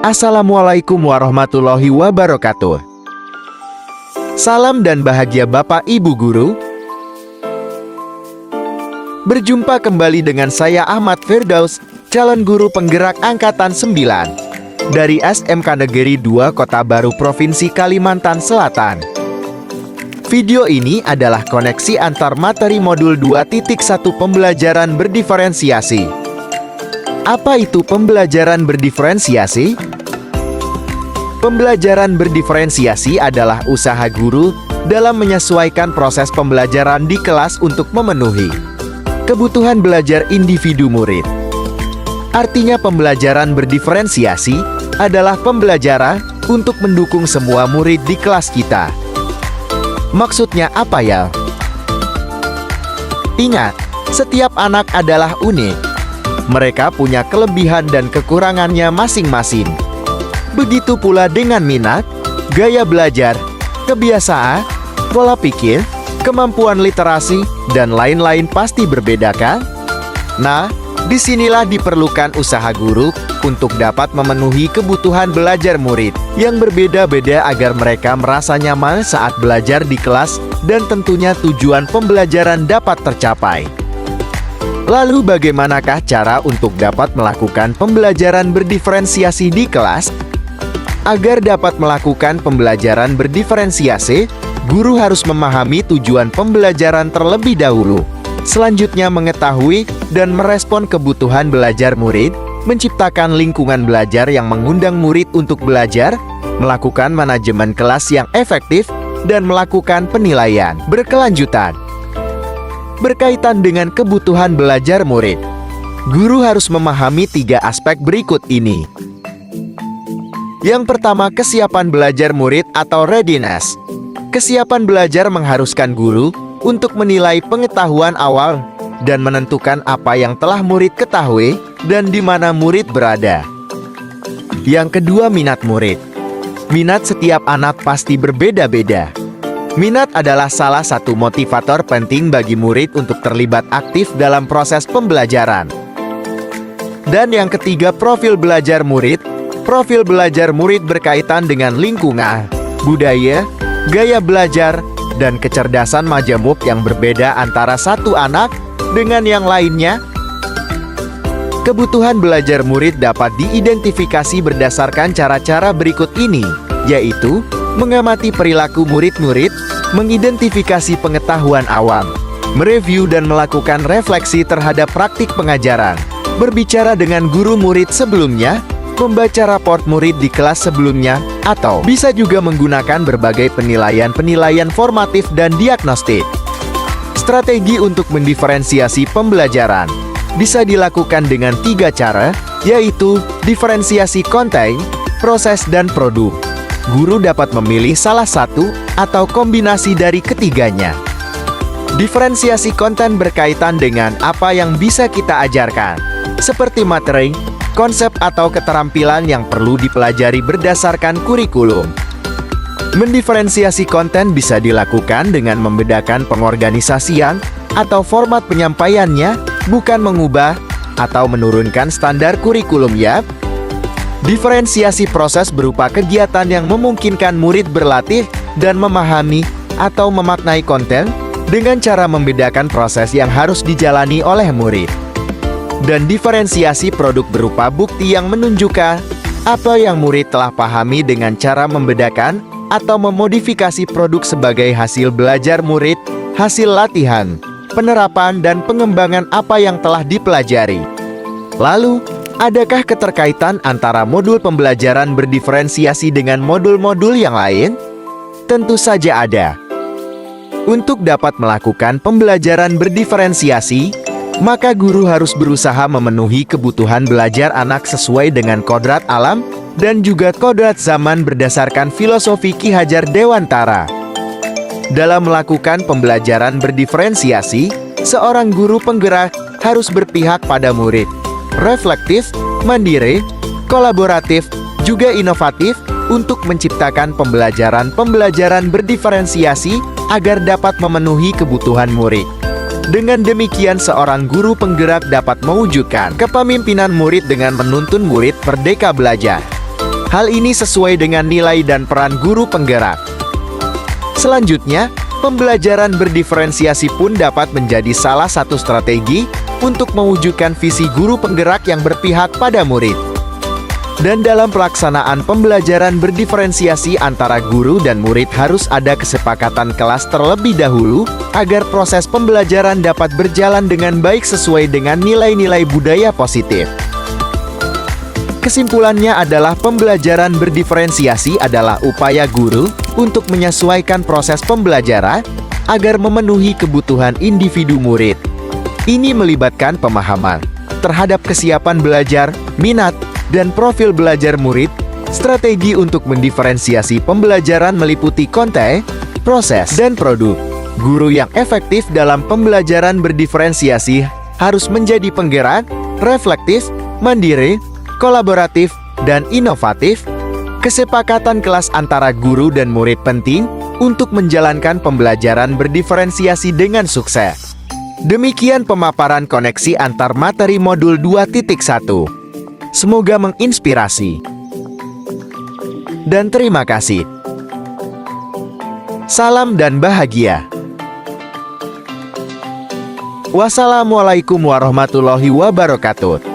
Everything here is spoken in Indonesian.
Assalamualaikum warahmatullahi wabarakatuh. Salam dan bahagia Bapak Ibu Guru. Berjumpa kembali dengan saya Ahmad Firdaus, calon guru penggerak Angkatan 9 dari SMK Negeri 2 Kota Baru Provinsi Kalimantan Selatan. Video ini adalah koneksi antar materi modul 2.1 pembelajaran berdiferensiasi. Apa itu pembelajaran berdiferensiasi? Pembelajaran berdiferensiasi adalah usaha guru dalam menyesuaikan proses pembelajaran di kelas untuk memenuhi kebutuhan belajar individu murid. Artinya pembelajaran berdiferensiasi adalah pembelajaran untuk mendukung semua murid di kelas kita. Maksudnya apa ya? Ingat, setiap anak adalah unik. Mereka punya kelebihan dan kekurangannya masing-masing. Begitu pula dengan minat, gaya belajar, kebiasaan, pola pikir, kemampuan literasi, dan lain-lain pasti berbeda kan? Nah, disinilah diperlukan usaha guru untuk dapat memenuhi kebutuhan belajar murid yang berbeda-beda agar mereka merasa nyaman saat belajar di kelas dan tentunya tujuan pembelajaran dapat tercapai. Lalu bagaimanakah cara untuk dapat melakukan pembelajaran berdiferensiasi di kelas? Agar dapat melakukan pembelajaran berdiferensiasi, guru harus memahami tujuan pembelajaran terlebih dahulu. Selanjutnya mengetahui dan merespon kebutuhan belajar murid, menciptakan lingkungan belajar yang mengundang murid untuk belajar, melakukan manajemen kelas yang efektif, dan melakukan penilaian berkelanjutan. Berkaitan dengan kebutuhan belajar murid, guru harus memahami 3 aspek berikut ini. Yang pertama, kesiapan belajar murid atau readiness. Kesiapan belajar mengharuskan guru untuk menilai pengetahuan awal dan menentukan apa yang telah murid ketahui dan di mana murid berada. Yang kedua, minat murid. Minat setiap anak pasti berbeda-beda. Minat adalah salah satu motivator penting bagi murid untuk terlibat aktif dalam proses pembelajaran. Dan yang ketiga, profil belajar murid. Profil belajar murid berkaitan dengan lingkungan, budaya, gaya belajar, dan kecerdasan majemuk yang berbeda antara satu anak dengan yang lainnya. Kebutuhan belajar murid dapat diidentifikasi berdasarkan cara-cara berikut ini, yaitu mengamati perilaku murid-murid, mengidentifikasi pengetahuan awam, mereview dan melakukan refleksi terhadap praktik pengajaran, berbicara dengan guru murid sebelumnya, membaca raport murid di kelas sebelumnya, atau bisa juga menggunakan berbagai penilaian formatif dan diagnostik. Strategi untuk mendiferensiasi pembelajaran bisa dilakukan dengan 3 cara, yaitu diferensiasi konten, proses, dan produk. Guru dapat memilih salah satu atau kombinasi dari ketiganya. Diferensiasi konten berkaitan dengan apa yang bisa kita ajarkan, seperti materi, konsep atau keterampilan yang perlu dipelajari berdasarkan kurikulum. Mendiferensiasi konten bisa dilakukan dengan membedakan pengorganisasian atau format penyampaiannya, bukan mengubah atau menurunkan standar kurikulum ya. Diferensiasi proses berupa kegiatan yang memungkinkan murid berlatih dan memahami atau memaknai konten dengan cara membedakan proses yang harus dijalani oleh murid. Dan diferensiasi produk berupa bukti yang menunjukkan apa yang murid telah pahami dengan cara membedakan atau memodifikasi produk sebagai hasil belajar murid, hasil latihan, penerapan dan pengembangan apa yang telah dipelajari. Lalu, adakah keterkaitan antara modul pembelajaran berdiferensiasi dengan modul-modul yang lain? Tentu saja ada. Untuk dapat melakukan pembelajaran berdiferensiasi, maka guru harus berusaha memenuhi kebutuhan belajar anak sesuai dengan kodrat alam dan juga kodrat zaman berdasarkan filosofi Ki Hajar Dewantara. Dalam melakukan pembelajaran berdiferensiasi, seorang guru penggerak harus berpihak pada murid, reflektif, mandiri, kolaboratif, juga inovatif untuk menciptakan pembelajaran berdiferensiasi agar dapat memenuhi kebutuhan murid. Dengan demikian, seorang guru penggerak dapat mewujudkan kepemimpinan murid dengan menuntun murid merdeka belajar. Hal ini sesuai dengan nilai dan peran guru penggerak. Selanjutnya, pembelajaran berdiferensiasi pun dapat menjadi salah satu strategi untuk mewujudkan visi guru penggerak yang berpihak pada murid. Dan dalam pelaksanaan pembelajaran berdiferensiasi antara guru dan murid harus ada kesepakatan kelas terlebih dahulu agar proses pembelajaran dapat berjalan dengan baik sesuai dengan nilai-nilai budaya positif. Kesimpulannya adalah pembelajaran berdiferensiasi adalah upaya guru untuk menyesuaikan proses pembelajaran agar memenuhi kebutuhan individu murid. Ini melibatkan pemahaman terhadap kesiapan belajar, minat, dan profil belajar murid. Strategi untuk mendiferensiasi pembelajaran meliputi konten, proses, dan produk. Guru yang efektif dalam pembelajaran berdiferensiasi harus menjadi penggerak, reflektif, mandiri, kolaboratif, dan inovatif. Kesepakatan kelas antara guru dan murid penting untuk menjalankan pembelajaran berdiferensiasi dengan sukses. Demikian pemaparan koneksi antar materi modul 2.1. Semoga menginspirasi. Dan terima kasih. Salam dan bahagia. Wassalamualaikum warahmatullahi wabarakatuh.